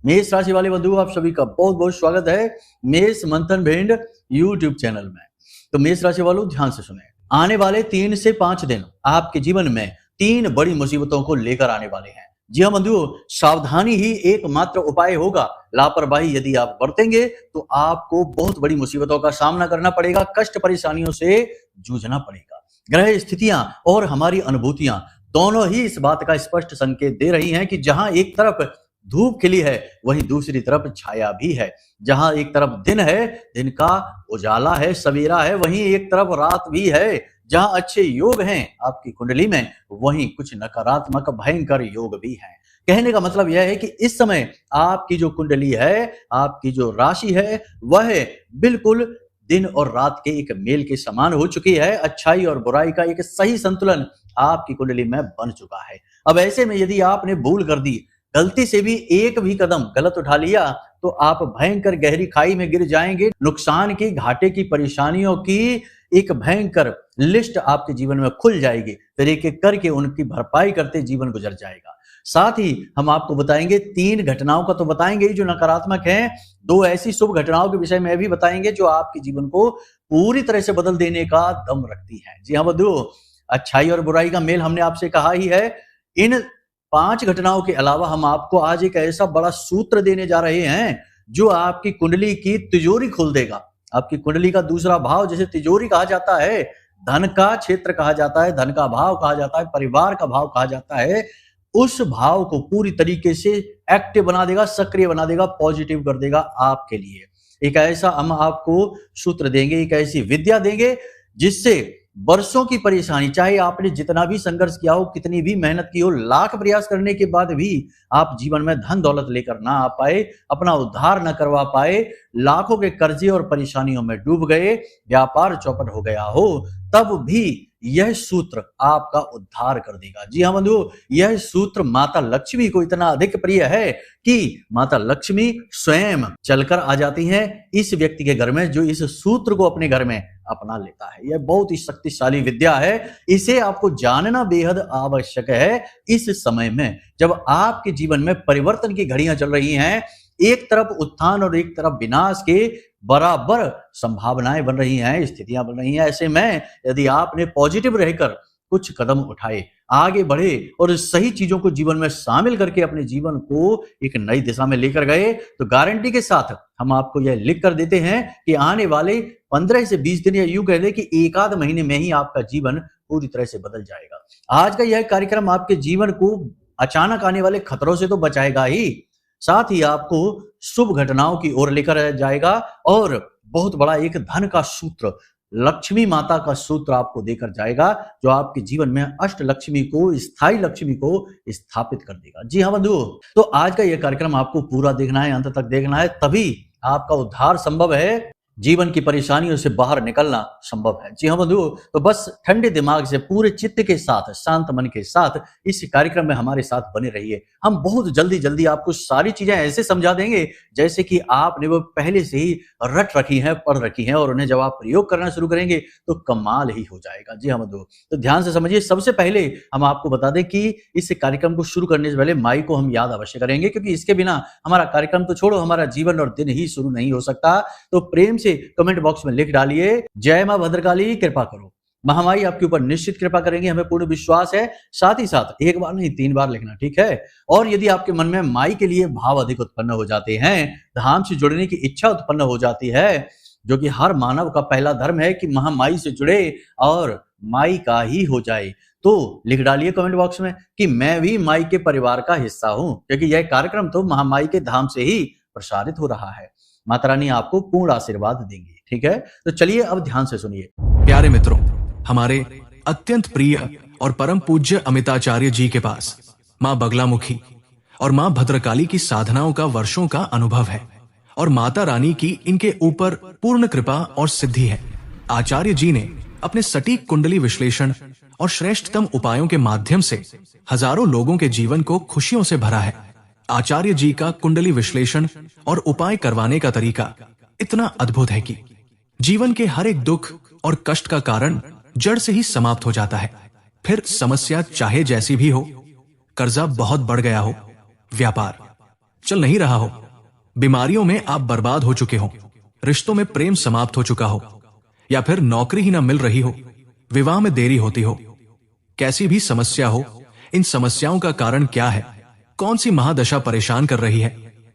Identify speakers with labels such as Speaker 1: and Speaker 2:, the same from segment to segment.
Speaker 1: मेष राशि वाले बंधु, आप सभी का बहुत बहुत स्वागत है मेष मंथन भेंड यूट्यूब चैनल में। तो मेष राशि वालों, ध्यान से सुने। आने वाले 3 से 5 दिन आपके जीवन में 3 बड़ी मुसीबतों को लेकर आने वाले हैं। जी हाँ बंधुओं, सावधानी ही एकमात्र उपाय होगा। लापरवाही यदि आप बरतेंगे तो आपको बहुत बड़ी मुसीबतों का सामना करना पड़ेगा, कष्ट परेशानियों से जूझना पड़ेगा। ग्रह स्थितियां और हमारी अनुभूतियां दोनों ही इस बात का स्पष्ट संकेत दे रही हैं कि जहां एक तरफ धूप खिली है, वहीं दूसरी तरफ छाया भी है। जहां एक तरफ दिन है, दिन का उजाला है, सवेरा है, वहीं एक तरफ रात भी है। जहां अच्छे योग हैं आपकी कुंडली में, वहीं कुछ नकारात्मक भयंकर योग भी हैं। कहने का मतलब यह है कि इस समय आपकी जो कुंडली है, आपकी जो राशि है, वह बिल्कुल दिन और रात के एक मेल के समान हो चुकी है। अच्छाई और बुराई का एक सही संतुलन आपकी कुंडली में बन चुका है। अब ऐसे में यदि आपने भूल कर दी, गलती से भी एक भी कदम गलत उठा लिया, तो आप भयंकर गहरी खाई में गिर जाएंगे। नुकसान की, घाटे की, परेशानियों की एक भयंकर लिस्ट आपके जीवन में खुल जाएगी। फिर एक एक करके उनकी भरपाई करते जीवन गुजर जाएगा। साथ ही हम आपको बताएंगे 3 घटनाओं का तो बताएंगे ही जो नकारात्मक हैं, 2 ऐसी शुभ घटनाओं के विषय में भी बताएंगे जो आपके जीवन को पूरी तरह से बदल देने का दम रखती है। जी हाँ बंधुओं, अच्छाई और बुराई का मेल हमने आपसे कहा ही है। इन 5 घटनाओं के अलावा हम आपको आज एक ऐसा बड़ा सूत्र देने जा रहे हैं जो आपकी कुंडली की तिजोरी खोल देगा। आपकी कुंडली का दूसरा भाव, जैसे तिजोरी कहा जाता है, धन का क्षेत्र कहा जाता है, धन का भाव कहा जाता है, परिवार का भाव कहा जाता है, उस भाव को पूरी तरीके से एक्टिव बना देगा, सक्रिय बना देगा, पॉजिटिव कर देगा आपके लिए। एक ऐसा हम आपको सूत्र देंगे, एक ऐसी विद्या देंगे जिससे वर्षों की परेशानी, चाहे आपने जितना भी संघर्ष किया हो, कितनी भी मेहनत की हो, लाख प्रयास करने के बाद भी आप जीवन में धन दौलत लेकर ना आ पाए, अपना उद्धार न करवा पाए, लाखों के कर्जे और परेशानियों में डूब गए, व्यापार चौपट हो गया हो, तब भी यह सूत्र आपका उद्धार कर देगा। जी हाँ बंधुओं, यह सूत्र माता लक्ष्मी को इतना अधिक प्रिय है कि माता लक्ष्मी स्वयं चलकर आ जाती हैं इस व्यक्ति के घर में जो इस सूत्र को अपने घर में अपना लेता है। यह बहुत ही शक्तिशाली विद्या है, इसे आपको जानना बेहद आवश्यक है इस समय में जब आपके जीवन में परिवर्तन की घड़ियां चल रही हैं। एक तरफ उत्थान और एक तरफ विनाश के बराबर संभावनाएं बन रही हैं, स्थितियां बन रही हैं। ऐसे में यदि आपने पॉजिटिव रहकर कुछ कदम उठाए, आगे बढ़े और सही चीजों को जीवन में शामिल करके अपने जीवन को एक नई दिशा में लेकर गए, तो गारंटी के साथ हम आपको यह लिख कर देते हैं कि आने वाले 15 से 20 दिन, या यूं कह लें कि 1 आध महीने में ही आपका जीवन पूरी तरह से बदल जाएगा। आज का यह कार्यक्रम आपके जीवन को अचानक आने वाले खतरों से तो बचाएगा ही, साथ ही आपको शुभ घटनाओं की ओर लेकर जाएगा और बहुत बड़ा एक धन का सूत्र, लक्ष्मी माता का सूत्र आपको देकर जाएगा जो आपके जीवन में अष्ट लक्ष्मी को, स्थायी लक्ष्मी को स्थापित कर देगा। जी हाँ बंधुओं, तो आज का यह कार्यक्रम आपको पूरा देखना है, अंत तक देखना है, तभी आपका उद्धार संभव है, जीवन की परेशानियों से बाहर निकलना संभव है। जी हाँ बंधुओं, तो बस ठंडे दिमाग से, पूरे चित्त के साथ, शांत मन के साथ इस कार्यक्रम में हमारे साथ बने रहिए। हम बहुत जल्दी आपको सारी चीजें ऐसे समझा देंगे जैसे कि आपने वो पहले से ही रट रखी हैं, पढ़ रखी हैं, और उन्हें जब आप प्रयोग करना शुरू करेंगे तो कमाल ही हो जाएगा। जी हाँ बंधुओं, तो ध्यान से समझिए। सबसे पहले हम आपको बता दें कि इस कार्यक्रम को शुरू करने से पहले माई को हम याद अवश्य करेंगे, क्योंकि इसके बिना हमारा कार्यक्रम तो छोड़ो, हमारा जीवन और दिन ही शुरू नहीं हो सकता। तो प्रेम से कमेंट बॉक्स में लिख डालिए, जय मां भद्रकाली कृपा करो। महामाई आपके ऊपर निश्चित कृपा करेंगे, हमें पूर्ण विश्वास है। साथ ही साथ एक बार नहीं 3 बार लिखना, ठीक है। और यदि आपके मन में माई के लिए भाव अधिक उत्पन्न हो जाते हैं, धाम से जुड़ने की इच्छा उत्पन्न हो जाती है, जो कि हर मानव का पहला धर्म है कि महामाई से जुड़े और माई का ही हो जाए, तो लिख डालिए कमेंट बॉक्स में कि मैं भी माई के परिवार का हिस्सा हूं, क्योंकि यह कार्यक्रम तो महामाई के धाम से ही प्रसारित हो रहा है। माता रानी आपको पूर्ण आशीर्वाद देंगी, ठीक है। तो चलिए अब ध्यान से सुनिए।
Speaker 2: प्यारे मित्रों, हमारे अत्यंत प्रिय और परम पूज्य अमिताचार्य जी के पास माँ बगलामुखी और माँ भद्रकाली की साधनाओं का वर्षों का अनुभव है और माता रानी की इनके ऊपर पूर्ण कृपा और सिद्धि है। आचार्य जी ने अपने सटीक कुंडली विश्लेषण और श्रेष्ठतम उपायों के माध्यम से हजारों लोगों के जीवन को खुशियों से भरा है। आचार्य जी का कुंडली विश्लेषण और उपाय करवाने का तरीका इतना अद्भुत है कि जीवन के हर एक दुख और कष्ट का कारण जड़ से ही समाप्त हो जाता है। फिर समस्या चाहे जैसी भी हो, कर्जा बहुत बढ़ गया हो, व्यापार, चल नहीं रहा हो, बीमारियों में आप बर्बाद हो चुके हो, रिश्तों में प्रेम समाप्त हो चुका हो, या फिर नौकरी ही ना मिल रही हो, विवाह में देरी होती हो, कैसी भी समस्या हो, इन समस्याओं का कारण क्या है, कौन सी महादशा परेशान कर रही है,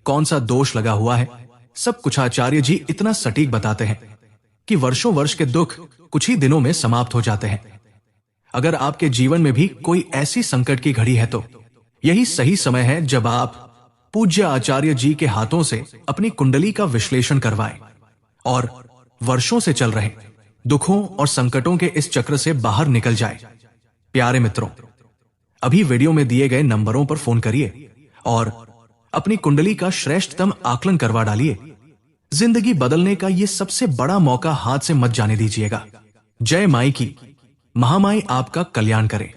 Speaker 2: कौन सा दोष लगा हुआ है, सब कुछ आचार्य जी इतना सटीक बताते हैं कि वर्षों वर्ष के दुख कुछ ही दिनों में समाप्त हो जाते हैं। अगर आपके जीवन में भी कोई ऐसी संकट की घड़ी है तो यही सही समय है जब आप पूज्य आचार्य जी के हाथों से अपनी कुंडली का विश्लेषण करवाएं और वर्षों से चल रहे दुखों और संकटों के इस चक्र से बाहर निकल जाए। प्यारे मित्रों, अभी वीडियो में दिए गए नंबरों पर फोन करिए और अपनी कुंडली का श्रेष्ठतम आकलन करवा डालिए। जिंदगी बदलने का यह सबसे बड़ा मौका हाथ से मत जाने दीजिएगा। जय माई की, महामाई आपका कल्याण करे।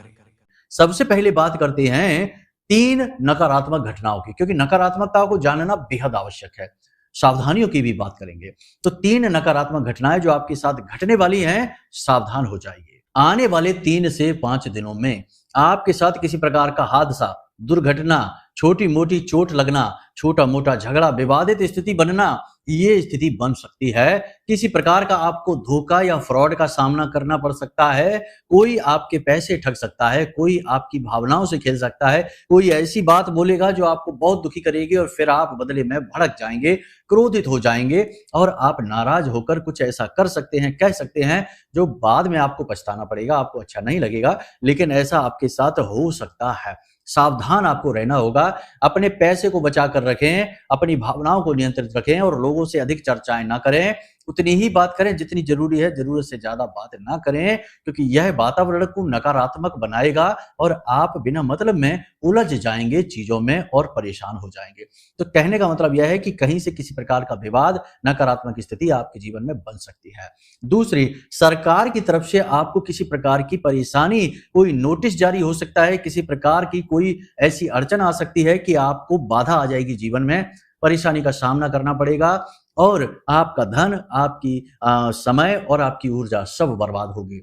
Speaker 1: सबसे पहले बात करते हैं 3 नकारात्मक घटनाओं की, क्योंकि नकारात्मकता को जानना बेहद आवश्यक है। सावधानियों की भी बात करेंगे। तो 3 नकारात्मक घटनाएं जो आपके साथ घटने वाली हैं, सावधान हो जाइए। आने वाले 3 से 5 दिनों में आपके साथ किसी प्रकार का हादसा, दुर्घटना, छोटी मोटी चोट लगना, छोटा मोटा झगड़ा, विवादित स्थिति बनना, ये स्थिति बन सकती है। किसी प्रकार का आपको धोखा या फ्रॉड का सामना करना पड़ सकता है। कोई आपके पैसे ठग सकता है, कोई आपकी भावनाओं से खेल सकता है, कोई ऐसी बात बोलेगा जो आपको बहुत दुखी करेगी और फिर आप बदले में भड़क जाएंगे, क्रोधित हो जाएंगे और आप नाराज होकर कुछ ऐसा कर सकते हैं, कह सकते हैं जो बाद में आपको पछताना पड़ेगा, आपको अच्छा नहीं लगेगा, लेकिन ऐसा आपके साथ हो सकता है। सावधान आपको रहना होगा। अपने पैसे को बचा कर रखें, अपनी भावनाओं को नियंत्रित रखें और लोगों से अधिक चर्चाएं ना करें। उतनी ही बात करें जितनी जरूरी है, जरूरत से ज्यादा बात ना करें, क्योंकि यह वातावरण को नकारात्मक बनाएगा और आप बिना मतलब में उलझ जाएंगे चीजों में और परेशान हो जाएंगे। तो कहने का मतलब यह है कि कहीं से किसी प्रकार का विवाद, नकारात्मक स्थिति आपके जीवन में बन सकती है। दूसरी, सरकार की तरफ से आपको किसी प्रकार की परेशानी, कोई नोटिस जारी हो सकता है, किसी प्रकार की कोई ऐसी अड़चन आ सकती है कि आपको बाधा आ जाएगी, जीवन में परेशानी का सामना करना पड़ेगा और आपका धन, आपकी समय और आपकी ऊर्जा सब बर्बाद होगी।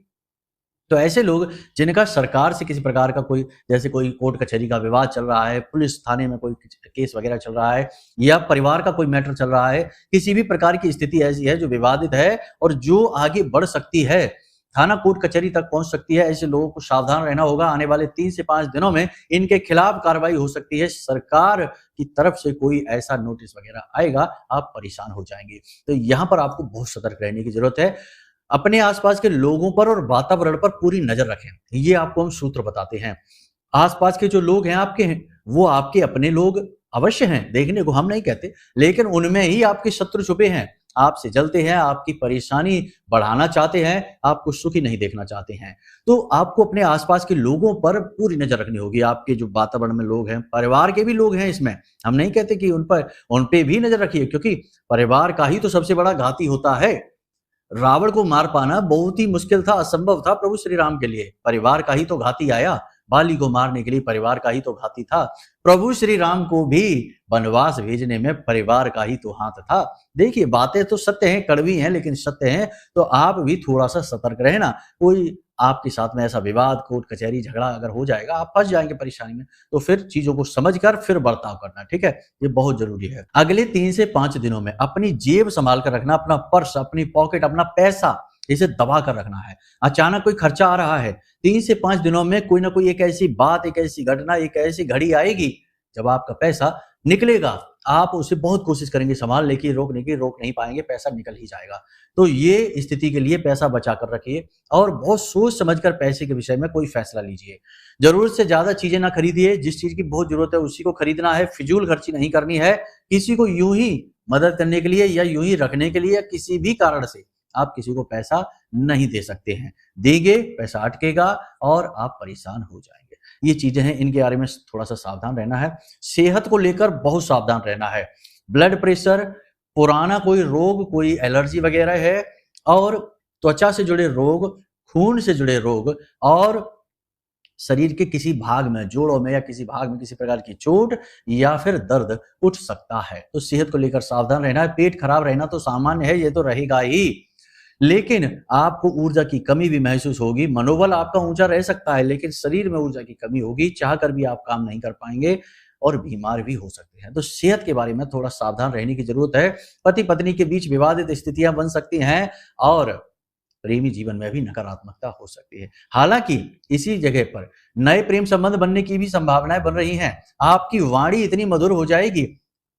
Speaker 1: तो ऐसे लोग जिनका सरकार से किसी प्रकार का कोई, जैसे कोई कोर्ट कचहरी का विवाद चल रहा है, पुलिस थाने में कोई केस वगैरह चल रहा है, या परिवार का कोई मैटर चल रहा है, किसी भी प्रकार की स्थिति ऐसी है जो विवादित है और जो आगे बढ़ सकती है, थाना कोर्ट कचहरी तक पहुंच सकती है, ऐसे लोगों को सावधान रहना होगा। आने वाले 3 से 5 दिनों में इनके खिलाफ कार्रवाई हो सकती है। सरकार की तरफ से कोई ऐसा नोटिस वगैरह आएगा, आप परेशान हो जाएंगे। तो यहाँ पर आपको बहुत सतर्क रहने की जरूरत है। अपने आसपास के लोगों पर और वातावरण पर पूरी नजर रखें। ये आपको हम सूत्र बताते हैं। आसपास के जो लोग हैं आपके हैं, वो आपके अपने लोग अवश्य हैं, देखने को हम नहीं कहते, लेकिन उनमें ही आपके शत्रु छुपे हैं। आपसे जलते हैं, आपकी परेशानी बढ़ाना चाहते हैं, आपको सुखी नहीं देखना चाहते हैं। तो आपको अपने आसपास के लोगों पर पूरी नजर रखनी होगी। आपके जो वातावरण में लोग हैं, परिवार के भी लोग हैं इसमें, हम नहीं कहते कि उन पे भी नजर रखिए, क्योंकि परिवार का ही तो सबसे बड़ा घाती होता है। रावण को मार पाना बहुत ही मुश्किल था, असंभव था प्रभु श्री राम के लिए। परिवार का ही तो घाती आया, बाली को मारने के लिए परिवार का ही तो घाती था। प्रभु श्री राम को भी वनवास भेजने में परिवार का ही तो हाथ था। देखिए, बातें तो सत्य हैं, कड़वी हैं, लेकिन सत्य हैं। तो आप भी थोड़ा सा सतर्क रहना। कोई आपके साथ में ऐसा विवाद, कोर्ट कचहरी, झगड़ा अगर हो जाएगा, आप फंस जाएंगे परेशानी में, तो फिर चीजों को समझकर फिर बर्ताव करना, ठीक है, ये बहुत जरूरी है। अगले 3 से 5 दिनों में अपनी जेब संभाल कर रखना, अपना पर्स, अपनी पॉकेट, अपना पैसा, इसे दबा कर रखना है। अचानक कोई खर्चा आ रहा है, 3 से 5 दिनों में कोई ना कोई एक ऐसी बात, एक ऐसी घटना, एक ऐसी घड़ी आएगी जब आपका पैसा निकलेगा। आप उसे बहुत कोशिश करेंगे संभालने की, रोकने की, रोक नहीं पाएंगे, पैसा निकल ही जाएगा। तो ये स्थिति के लिए पैसा बचा कर रखिए और बहुत सोच समझकर पैसे के विषय में कोई फैसला लीजिए। जरूरत से ज्यादा चीजें ना खरीदिए, जिस चीज की बहुत जरूरत है उसी को खरीदना है, फिजूल खर्ची नहीं करनी है। किसी को यूं ही मदद करने के लिए या यूं ही रखने के लिए या किसी भी कारण से आप किसी को पैसा नहीं दे सकते हैं। देंगे, पैसा अटकेगा और आप परेशान हो जाएंगे। ये चीजें हैं, इनके बारे में थोड़ा सा सावधान रहना है। सेहत को लेकर बहुत सावधान रहना है। ब्लड प्रेशर, पुराना कोई रोग, कोई एलर्जी वगैरह है, और त्वचा से जुड़े रोग, खून से जुड़े रोग, और शरीर के किसी भाग में, जोड़ों में या किसी भाग में किसी प्रकार की चोट या फिर दर्द उठ सकता है। तो सेहत को लेकर सावधान रहना है। पेट खराब रहना तो सामान्य है, ये तो रहेगा ही, लेकिन आपको ऊर्जा की कमी भी महसूस होगी। मनोबल आपका ऊंचा रह सकता है, लेकिन शरीर में ऊर्जा की कमी होगी, चाह कर भी आप काम नहीं कर पाएंगे और बीमार भी हो सकते हैं। तो सेहत के बारे में थोड़ा सावधान रहने की जरूरत है। पति पत्नी के बीच विवादित स्थितियां बन सकती हैं और प्रेमी जीवन में भी नकारात्मकता हो सकती है। हालांकि इसी जगह पर नए प्रेम संबंध बनने की भी संभावनाएं बन रही हैं। आपकी वाणी इतनी मधुर हो जाएगी,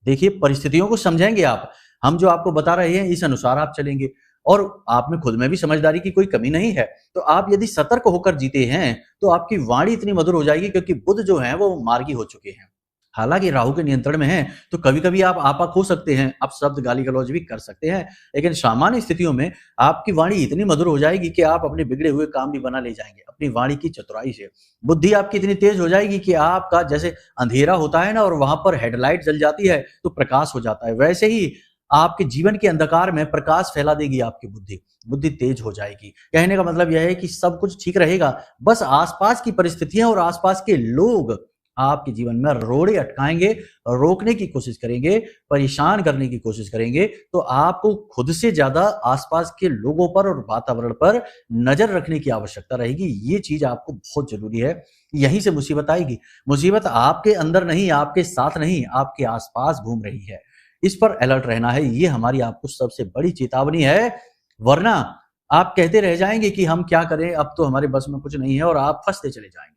Speaker 1: देखिए परिस्थितियों को समझेंगे आप, हम जो आपको बता रहे हैं इस अनुसार आप चलेंगे और आप में खुद में भी समझदारी की कोई कमी नहीं है। तो आप यदि सतर्क होकर जीते हैं तो आपकी वाणी इतनी मधुर हो जाएगी, क्योंकि बुध जो है वो मार्गी हो चुके हैं। हालांकि राहु के नियंत्रण में है तो कभी कभी आप आपा खो सकते हैं, आप शब्द गाली गलौज भी कर सकते हैं, लेकिन सामान्य स्थितियों में आपकी वाणी इतनी मधुर हो जाएगी कि आप अपने बिगड़े हुए काम भी बना ले जाएंगे अपनी वाणी की चतुराई से। बुद्धि आपकी इतनी तेज हो जाएगी कि आपका जैसे अंधेरा होता है ना और वहां पर हेडलाइट जल जाती है तो प्रकाश हो जाता है, वैसे ही आपके जीवन के अंधकार में प्रकाश फैला देगी आपकी बुद्धि। बुद्धि तेज हो जाएगी। कहने का मतलब यह है कि सब कुछ ठीक रहेगा, बस आसपास की परिस्थितियां और आसपास के लोग आपके जीवन में रोड़े अटकाएंगे, रोकने की कोशिश करेंगे, परेशान करने की कोशिश करेंगे। तो आपको खुद से ज्यादा आसपास के लोगों पर और वातावरण पर नजर रखने की आवश्यकता रहेगी। ये चीज आपको बहुत जरूरी है। यहीं से मुसीबत आएगी। मुसीबत आपके अंदर नहीं, आपके साथ नहीं, आपके आसपास घूम रही है। इस पर अलर्ट रहना है। ये हमारी आपको सबसे बड़ी चेतावनी है, वरना आप कहते रह जाएंगे कि हम क्या करें, अब तो हमारे बस में कुछ नहीं है, और आप फंसते चले जाएंगे।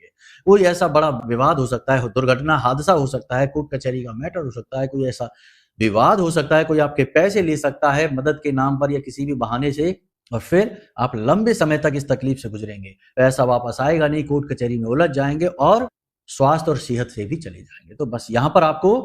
Speaker 1: कोई ऐसा बड़ा विवाद हो सकता है, दुर्घटना, हादसा हो सकता है, कोर्ट कचहरी का मैटर हो सकता है, कोई ऐसा विवाद हो सकता है, कोई आपके पैसे ले सकता है मदद के नाम पर या किसी भी बहाने से, और फिर आप लंबे समय तक इस तकलीफ से गुजरेंगे। पैसा वापस आएगा नहीं, कोर्ट कचहरी में उलझ जाएंगे और स्वास्थ्य और सेहत से भी चले जाएंगे। तो बस यहाँ पर आपको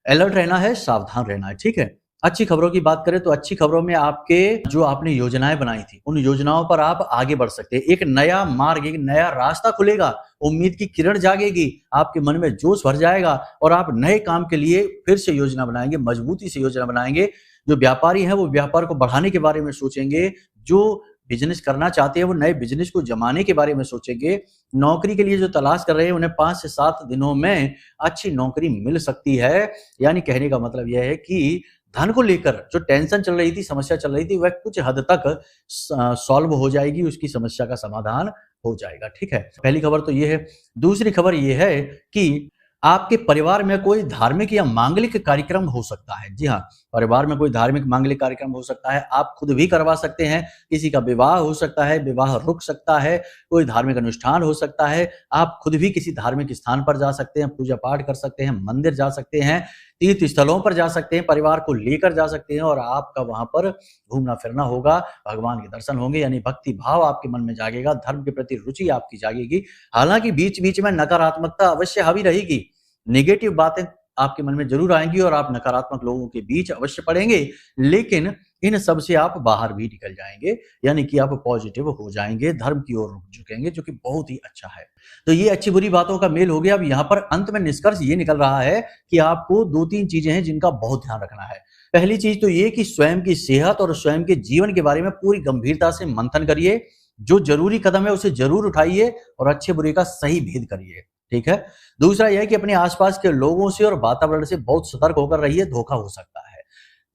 Speaker 1: अलर्ट रहना है, सावधान रहना है, ठीक है। अच्छी खबरों की बात करें तो अच्छी खबरों में आपके जो आपने योजनाएं बनाई थी उन योजनाओं पर आप आगे बढ़ सकते हैं। एक नया मार्ग, एक नया रास्ता खुलेगा, उम्मीद की किरण जागेगी, आपके मन में जोश भर जाएगा और आप नए काम के लिए फिर से योजना बनाएंगे, मजबूती से योजना बनाएंगे। जो व्यापारी हैं वो व्यापार को बढ़ाने के बारे में सोचेंगे, जो बिजनेस करना चाहते हैं वो नए बिजनेस को जमाने के बारे में सोचेंगे। नौकरी के लिए जो तलाश कर रहे हैं उन्हें 5 से 7 दिनों में अच्छी नौकरी मिल सकती है। यानी कहने का मतलब यह है कि धन को लेकर जो टेंशन चल रही थी, समस्या चल रही थी, वह कुछ हद तक सॉल्व हो जाएगी, उसकी समस्या का समाधान हो जाएगा, ठीक है। पहली खबर तो ये है। दूसरी खबर ये है कि आपके परिवार में कोई धार्मिक या मांगलिक कार्यक्रम हो सकता है। जी हाँ, परिवार में कोई धार्मिक मांगलिक कार्यक्रम हो सकता है, आप खुद भी करवा सकते हैं। किसी का विवाह हो सकता है, विवाह रुक सकता है, कोई धार्मिक अनुष्ठान हो सकता है, आप खुद भी किसी धार्मिक स्थान पर जा सकते हैं, पूजा पाठ कर सकते हैं, मंदिर जा सकते हैं, तीर्थ स्थलों पर जा सकते हैं, परिवार को लेकर जा सकते हैं और आपका वहां पर घूमना फिरना होगा, भगवान के दर्शन होंगे, यानी भक्ति भाव आपके मन में जागेगा, धर्म के प्रति रुचि आपकी जागेगी। हालांकि बीच बीच में नकारात्मकता अवश्य हावी रहेगी, नेगेटिव बातें आपके मन में जरूर आएंगी और आप नकारात्मक लोगों के बीच अवश्य पड़ेंगे, लेकिन इन सब से आप बाहर भी निकल जाएंगे, यानी कि आप पॉजिटिव हो जाएंगे, धर्म की ओर रुक झुकेंगे, जो कि बहुत ही अच्छा है। तो ये अच्छी बुरी बातों का मेल हो गया। अब यहाँ पर अंत में निष्कर्ष ये निकल रहा है कि आपको 2-3 चीजें हैं जिनका बहुत ध्यान रखना है। पहली चीज तो ये कि स्वयं की सेहत और स्वयं के जीवन के बारे में पूरी गंभीरता से मंथन करिए, जो जरूरी कदम है उसे जरूर उठाइए और अच्छे बुरे का सही भेद करिए, ठीक है। दूसरा यह है कि अपने आसपास के लोगों से और वातावरण से बहुत सतर्क होकर रहिए, धोखा हो सकता है।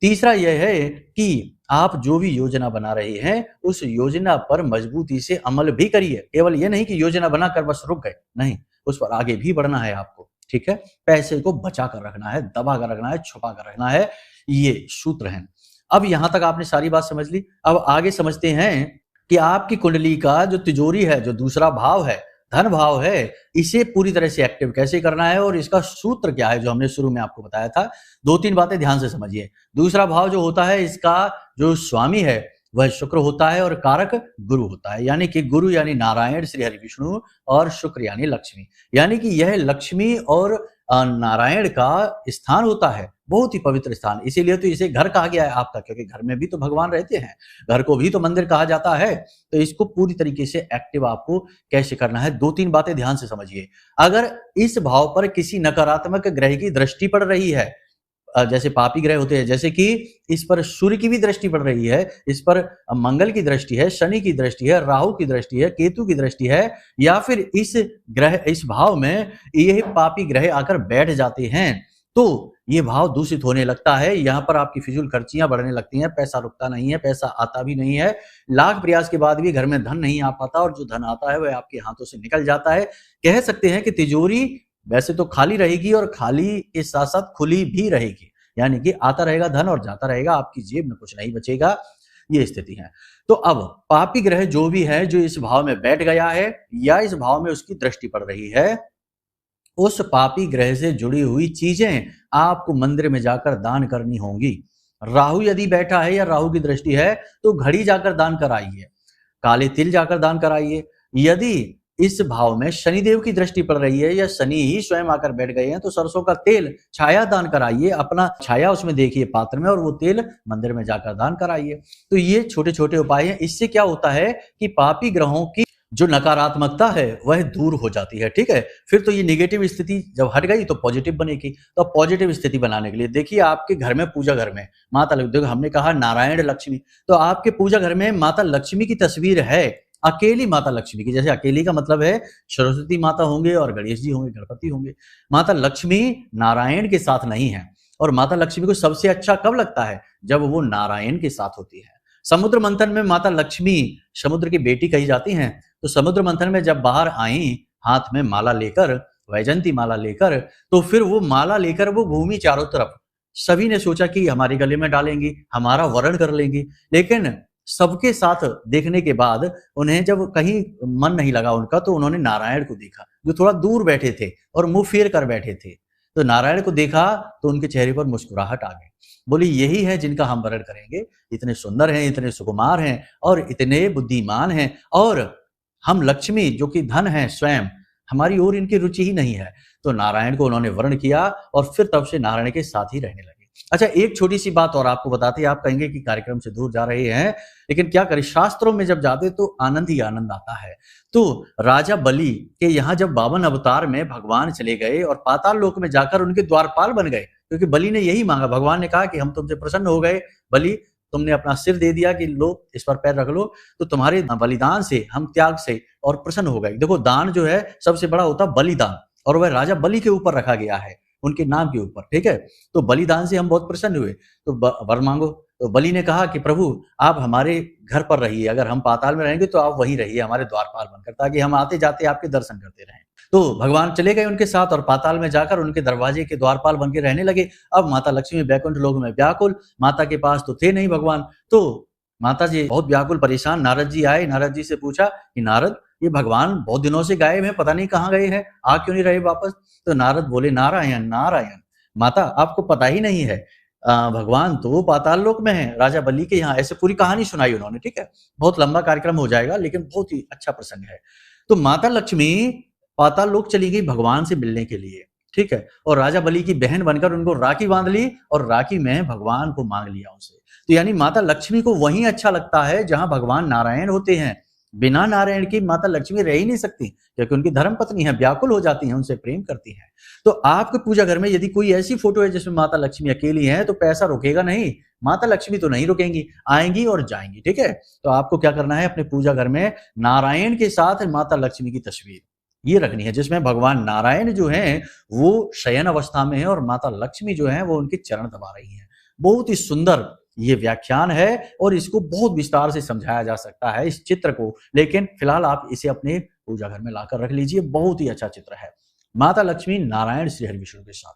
Speaker 1: तीसरा यह है कि आप जो भी योजना बना रहे हैं उस योजना पर मजबूती से अमल भी करिए। केवल ये नहीं कि योजना बनाकर बस रुक गए, नहीं, उस पर आगे भी बढ़ना है आपको, ठीक है। पैसे को बचा कर रखना है, दबा कर रखना है, छुपा कर रखना है, ये सूत्र हैं। अब यहां तक आपने सारी बात समझ ली। अब आगे समझते हैं कि आपकी कुंडली का जो तिजोरी है, जो दूसरा भाव है, धन भाव है, इसे पूरी तरह से एक्टिव कैसे करना है और इसका सूत्र क्या है, जो हमने शुरू में आपको बताया था। 2-3 बातें ध्यान से समझिए। दूसरा भाव जो होता है, इसका जो स्वामी है वह शुक्र होता है और कारक गुरु होता है, यानी कि गुरु यानी नारायण श्री हरि विष्णु और शुक्र यानी लक्ष्मी, यानी कि यह लक्ष्मी और नारायण का स्थान होता है, बहुत ही पवित्र स्थान। इसीलिए तो इसे घर कहा गया है आपका, क्योंकि घर में भी तो भगवान रहते हैं, घर को भी तो मंदिर कहा जाता है। तो इसको पूरी तरीके से एक्टिव आपको कैसे करना है, 2-3 बातें ध्यान से समझिए। अगर इस भाव पर किसी नकारात्मक ग्रह की दृष्टि पड़ रही है, जैसे पापी ग्रह होते हैं, जैसे कि इस पर सूर्य की भी दृष्टि पड़ रही है, इस पर मंगल की दृष्टि है, शनि की दृष्टि है, राहु की दृष्टि है, केतु की दृष्टि है, या फिर इस भाव में ये पापी ग्रह आकर बैठ जाते हैं, तो ये भाव दूषित होने लगता है। यहाँ पर आपकी फिजूल खर्चियां बढ़ने लगती हैं, पैसा रुकता नहीं है, पैसा आता भी नहीं है, लाख प्रयास के बाद भी घर में धन नहीं आ पाता और जो धन आता है वह आपके हाथों से निकल जाता है। कह सकते हैं कि तिजोरी वैसे तो खाली रहेगी और खाली के साथ साथ खुली भी रहेगी, यानी कि आता रहेगा धन और जाता रहेगा, आपकी जेब में कुछ नहीं बचेगा, ये स्थिति है। तो अब पापी ग्रह जो भी है, जो इस भाव में बैठ गया है या इस भाव में उसकी दृष्टि पड़ रही है, उस पापी ग्रह से जुड़ी हुई चीजें आपको मंदिर में जाकर दान करनी होंगी। राहु यदि बैठा है या राहु की दृष्टि है तो घड़ी जाकर दान कराइए, काले तिल जाकर दान कराइए। यदि इस भाव में शनिदेव की दृष्टि पड़ रही है या शनि ही स्वयं आकर बैठ गए हैं तो सरसों का तेल छाया दान कराइए, अपना छाया उसमें देखिए पात्र में और वो तेल मंदिर में जाकर दान कराइए। तो ये छोटे छोटे उपाय हैं। इससे क्या होता है कि पापी ग्रहों की जो नकारात्मकता है वह दूर हो जाती है। ठीक है, फिर तो ये नेगेटिव स्थिति जब हट गई तो पॉजिटिव बनेगी। तो पॉजिटिव स्थिति बनाने के लिए देखिए, आपके घर में पूजा घर में माता लक्ष्मी, हमने कहा नारायण लक्ष्मी, तो आपके पूजा घर में माता लक्ष्मी की तस्वीर है, अकेली माता लक्ष्मी की। जैसे अकेली का मतलब है सरस्वती माता होंगे और गणेश जी होंगे, गणपति होंगे। माता लक्ष्मी नारायण के साथ नहीं है। और माता लक्ष्मी को सबसे अच्छा कब लगता है? जब वो नारायण के साथ होती है। समुद्र मंथन में माता लक्ष्मी समुद्र की बेटी कही जाती हैं। तो समुद्र मंथन में जब बाहर आई हाथ में माला लेकर, वैजंती माला लेकर, तो फिर वो माला लेकर वो घूमी चारों तरफ। सभी ने सोचा कि हमारे गले में डालेंगी, हमारा वरण कर लेंगी, लेकिन सबके साथ देखने के बाद उन्हें जब कहीं मन नहीं लगा उनका, तो उन्होंने नारायण को देखा जो थोड़ा दूर बैठे थे और मुंह फेर कर बैठे थे। तो नारायण को देखा तो उनके चेहरे पर मुस्कुराहट आ गई। बोली यही है जिनका हम वरण करेंगे, इतने सुंदर हैं, इतने सुकुमार हैं और इतने बुद्धिमान हैं, और हम लक्ष्मी जो कि धन है स्वयं, हमारी ओर इनकी रुचि ही नहीं है। तो नारायण को उन्होंने वर्ण किया और फिर तब से नारायण के साथ ही रहने लगे। अच्छा, एक छोटी सी बात और आपको बताते हैं, आप कहेंगे कि कार्यक्रम से दूर जा रहे हैं, लेकिन क्या करें, शास्त्रों में जब जाते तो आनंद ही आनंद आता है। तो राजा बलि के यहाँ जब 52 अवतार में भगवान चले गए और पाताल लोक में जाकर उनके द्वारपाल बन गए, क्योंकि बलि ने यही मांगा। भगवान ने कहा कि हम तुमसे प्रसन्न हो गए बलि, तुमने अपना सिर दे दिया कि लो इस पर पैर रख लो, तो तुम्हारे बलिदान से, हम त्याग से और प्रसन्न हो गए। देखो, दान जो है सबसे बड़ा होता बलिदान, और वह राजा बलि के ऊपर रखा गया है, उनके नाम के ऊपर। ठीक है, तो बलिदान से हम बहुत प्रसन्न हुए, तो वर मांगो। तो बलि ने कहा कि प्रभु आप हमारे घर पर रहिए, अगर हम पाताल में रहेंगे तो आप वहीं रहिए हमारे द्वारपाल बनकर, ताकि हम आते जाते आपके दर्शन करते रहें। तो भगवान चले गए उनके साथ और पाताल में जाकर उनके दरवाजे के द्वारपाल बन के रहने लगे। अब माता लक्ष्मी बैकुंठ लोक में व्याकुल, माता के पास तो थे नहीं भगवान, तो माता जी बहुत व्याकुल परेशान। नारद जी आए, नारद जी से पूछा कि नारद, ये भगवान बहुत दिनों से गायब हैं, पता नहीं कहाँ गए हैं, आ क्यों नहीं रहे वापस? तो नारद बोले नारायण नारायण, माता आपको पता ही नहीं है, भगवान तो पाताल लोक में है, राजा बलि के यहाँ। ऐसे पूरी कहानी सुनाई उन्होंने। ठीक है, बहुत लंबा कार्यक्रम हो जाएगा, लेकिन बहुत ही अच्छा प्रसंग है। तो माता लक्ष्मी पाताल लोक चली गई भगवान से मिलने के लिए। ठीक है, और राजा बलि की बहन बनकर उनको राखी बांध ली और राखी में भगवान को मांग लिया उनसे। तो यानी माता लक्ष्मी को वहीं अच्छा लगता है जहां भगवान नारायण होते हैं। बिना नारायण की माता लक्ष्मी रह ही नहीं सकती, क्योंकि उनकी धर्म पत्नी है, व्याकुल हो जाती हैं, उनसे प्रेम करती हैं। तो आपके पूजा घर में यदि कोई ऐसी फोटो है जिसमें माता लक्ष्मी अकेली है, तो पैसा रुकेगा नहीं, माता लक्ष्मी तो नहीं रुकेंगी, आएंगी और जाएंगी। ठीक है, तो आपको क्या करना है, अपने पूजा घर में नारायण के साथ माता लक्ष्मी की तस्वीर ये रखनी है, जिसमें भगवान नारायण जो हैं वो शयन अवस्था में है और माता लक्ष्मी जो है वो उनके चरण दबा रही हैं। बहुत ही सुंदर ये व्याख्यान है और इसको बहुत विस्तार से समझाया जा सकता है इस चित्र को, लेकिन फिलहाल आप इसे अपने पूजा घर में लाकर रख लीजिए। बहुत ही अच्छा चित्र है, माता लक्ष्मी नारायण श्री हरि विष्णु के साथ।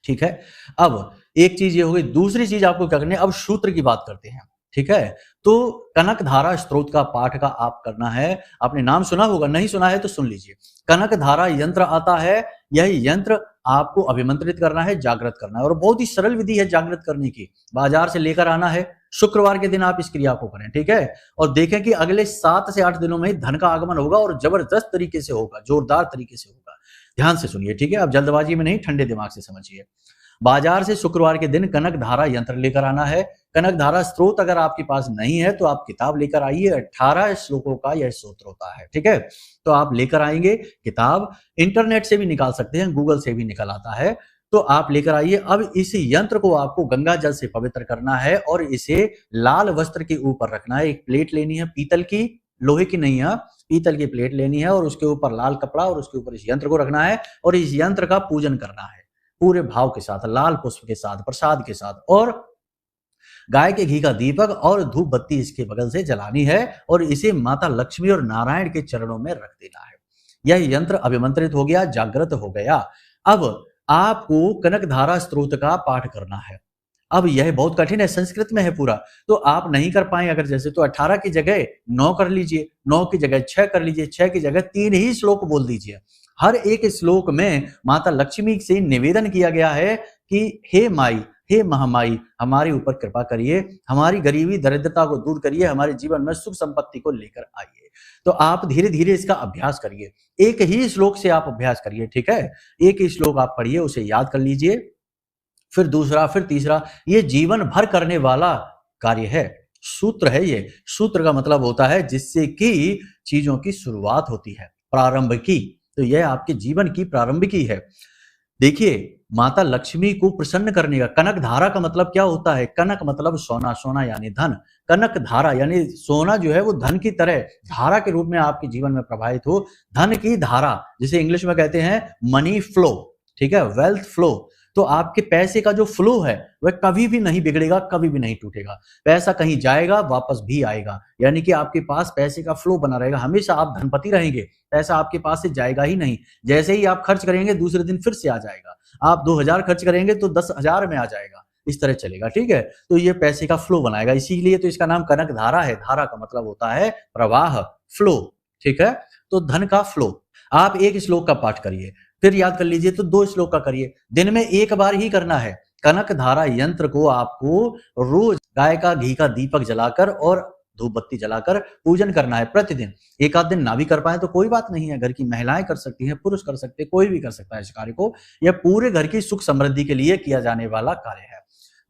Speaker 1: ठीक है, अब एक चीज ये हो गई। दूसरी चीज आपको क्या करनी है, अब सूत्र की बात करते हैं। ठीक है, तो कनक धारा स्त्रोत का पाठ का आप करना है। आपने नाम सुना होगा, नहीं सुना है तो सुन लीजिए। कनक धारा यंत्र आता है, यह यंत्र आपको अभिमंत्रित करना है, जागृत करना है, और बहुत ही सरल विधि है जागृत करने की। बाजार से लेकर आना है, शुक्रवार के दिन आप इस क्रिया को करें। ठीक है, और देखें कि अगले 7 से 8 दिनों में धन का आगमन होगा और जबरदस्त तरीके से होगा, जोरदार तरीके से होगा। ध्यान से सुनिए। ठीक है, आप जल्दबाजी में नहीं, ठंडे दिमाग से समझिए। बाजार से शुक्रवार के दिन कनक धारा यंत्र लेकर आना है। कनक धारा स्त्रोत अगर आपके पास नहीं है तो आप किताब लेकर आइए, 18 श्लोकों का यह स्तोत्र होता है। ठीक है, तो आप लेकर आएंगे किताब, इंटरनेट से भी निकाल सकते हैं, गूगल से भी निकल आता है, तो आप लेकर आइए। अब इस यंत्र को आपको गंगा जल से पवित्र करना है और इसे लाल वस्त्र के ऊपर रखना है। एक प्लेट लेनी है पीतल की, लोहे की नहीं है, पीतल की प्लेट लेनी है और उसके ऊपर लाल कपड़ा और उसके ऊपर इस यंत्र को रखना है और इस यंत्र का पूजन करना है पूरे भाव के साथ, लाल पुष्प के साथ, प्रसाद के साथ, और गाय के घी का दीपक और धूप बत्ती इसके बगल से जलानी है और इसे माता लक्ष्मी और नारायण के चरणों में रख देना है। यह यंत्र अभिमंत्रित हो गया, जागृत हो गया। अब आपको कनकधारा स्तोत्र का पाठ करना है। अब यह बहुत कठिन है, संस्कृत में है पूरा, तो आप नहीं कर पाए अगर जैसे तो 18 की जगह 9 कर लीजिए, 9 की जगह 6 कर लीजिए, 6 की जगह 3 ही श्लोक बोल दीजिए। हर एक श्लोक में माता लक्ष्मी से निवेदन किया गया है कि हे माई, हे महामाई, हमारे ऊपर कृपा करिए, हमारी गरीबी दरिद्रता को दूर करिए, हमारे जीवन में सुख संपत्ति को लेकर आइए। तो आप धीरे धीरे इसका अभ्यास करिए, एक ही श्लोक से आप अभ्यास करिए, ठीक है। एक ही श्लोक आप पढ़िए, उसे याद कर लीजिए, फिर दूसरा, फिर तीसरा, ये जीवन भर करने वाला कार्य है, सूत्र है। ये सूत्र का मतलब होता है जिससे कि चीजों की शुरुआत होती है, प्रारंभ की। तो यह आपके जीवन की प्रारंभ की है। देखिए, माता लक्ष्मी को प्रसन्न करने का, कनक धारा का मतलब क्या होता है? कनक मतलब सोना, सोना यानी धन। कनक धारा यानी सोना जो है वो धन की तरह धारा के रूप में आपके जीवन में प्रवाहित हो, धन की धारा, जिसे इंग्लिश में कहते हैं मनी फ्लो, ठीक है, वेल्थ फ्लो। तो आपके पैसे का जो फ्लो है वह कभी भी नहीं बिगड़ेगा, कभी भी नहीं टूटेगा। पैसा कहीं जाएगा, वापस भी आएगा, यानी कि आपके पास पैसे का फ्लो बना रहेगा, हमेशा आप धनपति रहेंगे, पैसा आपके पास से जाएगा ही नहीं। जैसे ही आप खर्च करेंगे दूसरे दिन फिर से आ जाएगा, आप 2000 खर्च करेंगे तो 10,000 में आ जाएगा, इस तरह चलेगा, ठीक है। तो ये पैसे का फ्लो बनाएगा, इसीलिए तो इसका नाम कनक धारा है। धारा का मतलब होता है प्रवाह, फ्लो, ठीक है। तो धन का फ्लो। आप एक श्लोक का पाठ करिए, फिर याद कर लीजिए तो 2 श्लोक का करिए, दिन में एक बार ही करना है। कनक धारा यंत्र को आपको रोज गाय का घी का दीपक जलाकर और धूप बत्ती जलाकर पूजन करना है प्रतिदिन। एक आध दिन ना भी कर पाए तो कोई बात नहीं है, घर की महिलाएं कर सकती हैं, पुरुष कर सकते हैं, कोई भी कर सकता है इस कार्य को। यह पूरे घर की सुख समृद्धि के लिए किया जाने वाला कार्य है,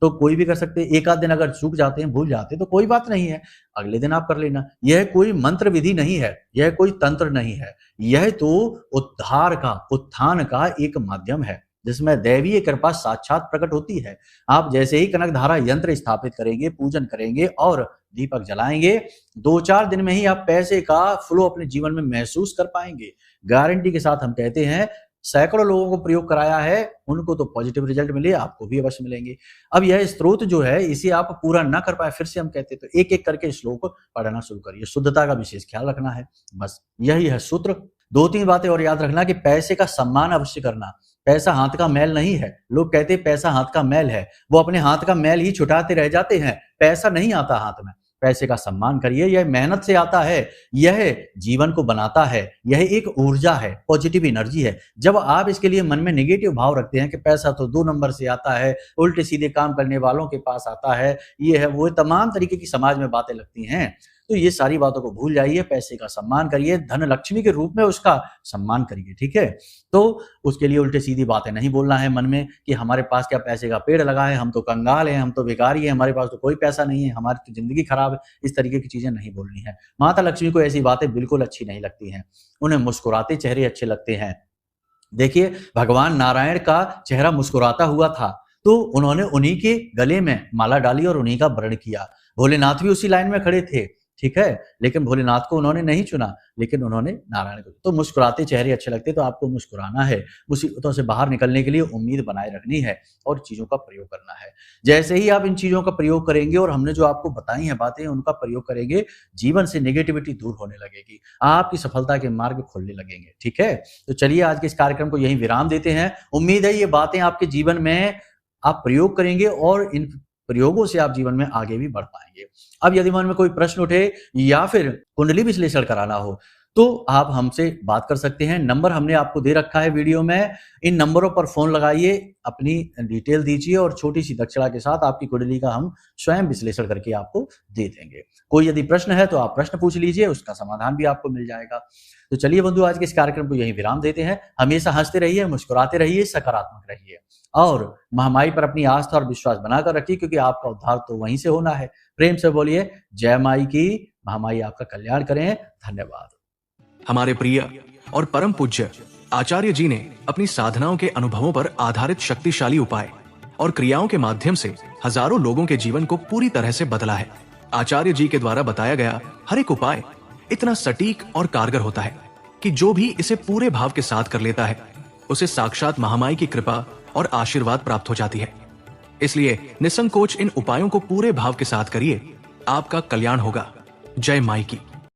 Speaker 1: तो कोई भी कर सकते हैं। एक आध दिन अगर चूक जाते हैं, भूल जाते हैं तो कोई बात नहीं है, अगले दिन आप कर लेना। यह कोई मंत्र विधि नहीं है, यह कोई तंत्र नहीं है, यह तो उद्धार का, उत्थान का एक माध्यम है जिसमें दैवीय कृपा साक्षात प्रकट होती है। आप जैसे ही कनक धारा यंत्र स्थापित करेंगे, पूजन करेंगे और दीपक जलाएंगे, 2-4 दिन में ही आप पैसे का फ्लो अपने जीवन में महसूस कर पाएंगे। गारंटी के साथ हम कहते हैं, सैकड़ों लोगों को प्रयोग कराया है, उनको तो पॉजिटिव रिजल्ट मिले, आपको भी अवश्य मिलेंगे। अब यह स्त्रोत जो है, इसे आप पूरा ना कर पाए, फिर से हम कहते तो एक एक करके श्लोक पढ़ना शुरू करिए। शुद्धता का विशेष ख्याल रखना है, बस यही है सूत्र। 2-3 बातें और याद रखना कि पैसे का सम्मान अवश्य करना। पैसा हाथ का मैल नहीं है। लोग कहते हैं पैसा हाथ का मैल है, वो अपने हाथ का मैल ही छुटाते रह जाते हैं, पैसा नहीं आता हाथ में। पैसे का सम्मान करिए, यह मेहनत से आता है, यह जीवन को बनाता है, यह एक ऊर्जा है, पॉजिटिव एनर्जी है। जब आप इसके लिए मन में नेगेटिव भाव रखते हैं कि पैसा तो 2 नंबर से आता है, उल्टे सीधे काम करने वालों के पास आता है, ये है वो, तमाम तरीके की समाज में बातें लगती हैं, तो ये सारी बातों को भूल जाइए, पैसे का सम्मान करिए, धन लक्ष्मी के रूप में उसका सम्मान करिए, ठीक है। तो उसके लिए उल्टे सीधी बातें नहीं बोलना है मन में कि हमारे पास क्या पैसे का पेड़ लगा है, हम तो कंगाल हैं, हम तो भिखारी हैं, हमारे पास तो कोई पैसा नहीं है, हमारी तो जिंदगी खराब है, इस तरीके की चीजें नहीं बोलनी है। माता लक्ष्मी को ऐसी बातें बिल्कुल अच्छी नहीं लगती हैं, उन्हें मुस्कुराते चेहरे अच्छे लगते हैं। देखिए, भगवान नारायण का चेहरा मुस्कुराता हुआ था, तो उन्होंने उन्हीं के गले में माला डाली और उन्हीं का वरण किया। भोलेनाथ भी उसी लाइन में खड़े थे, ठीक है, लेकिन भोलेनाथ को उन्होंने नहीं चुना, लेकिन उन्होंने नारायण को। तो मुस्कुराते चेहरे अच्छे लगते, तो आपको मुस्कुराना है, मुसीबतों से बाहर निकलने के लिए उम्मीद बनाए रखनी है और चीजों का प्रयोग करना है। जैसे ही आप इन चीजों का प्रयोग करेंगे और हमने जो आपको बताई हैं बातें, उनका प्रयोग करेंगे, जीवन से नेगेटिविटी दूर होने लगेगी, आपकी सफलता के मार्ग खुलने लगेंगे, ठीक है। तो चलिए आज के इस कार्यक्रम को यहीं विराम देते हैं। उम्मीद है ये बातें आपके जीवन में आप प्रयोग करेंगे और इन प्रयोगों से आप जीवन में आगे भी बढ़ पाएंगे। अब यदि मन में कोई प्रश्न उठे या फिर कुंडली विश्लेषण कराना हो तो आप हमसे बात कर सकते हैं। नंबर हमने आपको दे रखा है वीडियो में, इन नंबरों पर फोन लगाइए, अपनी डिटेल दीजिए और छोटी सी दक्षिणा के साथ आपकी कुंडली का हम स्वयं विश्लेषण करके आपको दे देंगे। कोई यदि प्रश्न है तो आप प्रश्न पूछ लीजिए, उसका समाधान भी आपको मिल जाएगा। तो चलिए बंधु, आज के इस कार्यक्रम को यहीं विराम देते हैं। हमेशा हंसते रहिए, मुस्कुराते रहिए, सकारात्मक रहिए और महामाई पर अपनी आस्था और विश्वास बनाकर रखिए, क्योंकि आपका उद्धार तो वहीं से होना है। प्रेम से बोलिए जय माई की, महामाई आपका कल्याण करें। धन्यवाद।
Speaker 2: हमारे प्रिय और परम पूज्य आचार्य जी ने अपनी साधनाओं के अनुभवों पर आधारित शक्तिशाली उपाय और क्रियाओं के माध्यम से हजारों लोगों के जीवन को पूरी तरह से बदला है। आचार्य जी के द्वारा बताया गया हर एक उपाय इतना सटीक और कारगर होता है कि जो भी इसे पूरे भाव के साथ कर लेता है, उसे साक्षात महामाई की कृपा और आशीर्वाद प्राप्त हो जाती है। इसलिए निसंकोच इन उपायों को पूरे भाव के साथ करिए, आपका कल्याण होगा। जय माई की।